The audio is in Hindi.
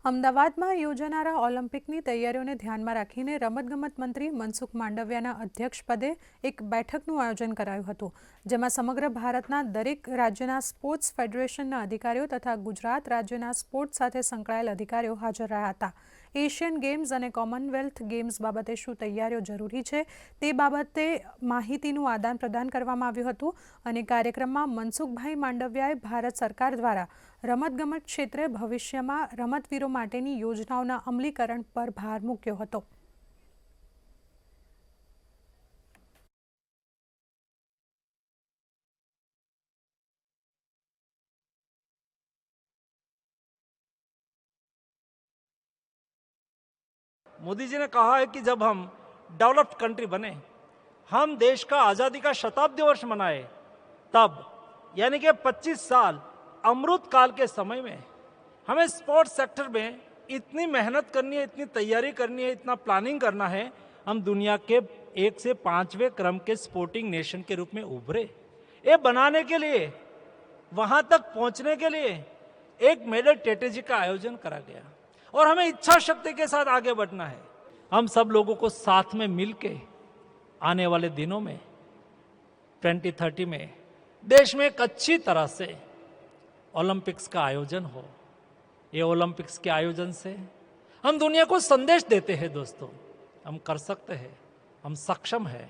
અમદાવાદમાં યોજાનારા ઓલિમ્પિકની તૈયારીઓને ધ્યાનમાં રાખીને રમતગમત મંત્રી મનસુખ માંડવિયાના અધ્યક્ષપદે એક બેઠકનું આયોજન કરાયું હતું, જેમાં સમગ્ર ભારતના દરેક રાજ્યના સ્પોર્ટ્સ ફેડરેશનના અધિકારીઓ તથા ગુજરાત રાજ્યના સ્પોર્ટ્સ સાથે સંકળાયેલ અધિકારીઓ હાજર રહ્યા હતા. એશિયન ગેમ્સ અને કોમનવેલ્થ ગેમ્સ બાબતે શું તૈયારીઓ જરૂરી છે તે બાબતે માહિતીનું આદાન પ્રદાન કરવામાં આવ્યું હતું અને કાર્યક્રમમાં મનસુખભાઈ માંડવિયાએ ભારત સરકાર દ્વારા રમતગમત ક્ષેત્રે ભવિષ્યમાં રમતવીરો માટેની યોજનાઓના અમલીકરણ પર ભાર મૂક્યો હતો. मोदी जी ने कहा है कि जब हम डेवलप्ड कंट्री बने, हम देश का आज़ादी का शताब्दी वर्ष मनाए, तब यानी कि 25 साल अमृत काल के समय में हमें स्पोर्ट्स सेक्टर में इतनी मेहनत करनी है, इतनी तैयारी करनी है, इतना प्लानिंग करना है. हम दुनिया के 1 से 5वें क्रम के स्पोर्टिंग नेशन के रूप में उभरे. ये बनाने के लिए, वहां तक पहुंचने के लिए एक मेडल स्ट्रेटेजी का आयोजन करा गया और हमें इच्छा शक्ति के साथ आगे बढ़ना है. हम सब लोगों को साथ में मिलके आने वाले दिनों में 2030 में देश में एक अच्छी तरह से ओलंपिक्स का आयोजन हो. ये ओलंपिक्स के आयोजन से हम दुनिया को संदेश देते हैं दोस्तों, हम कर सकते हैं, हम सक्षम हैं.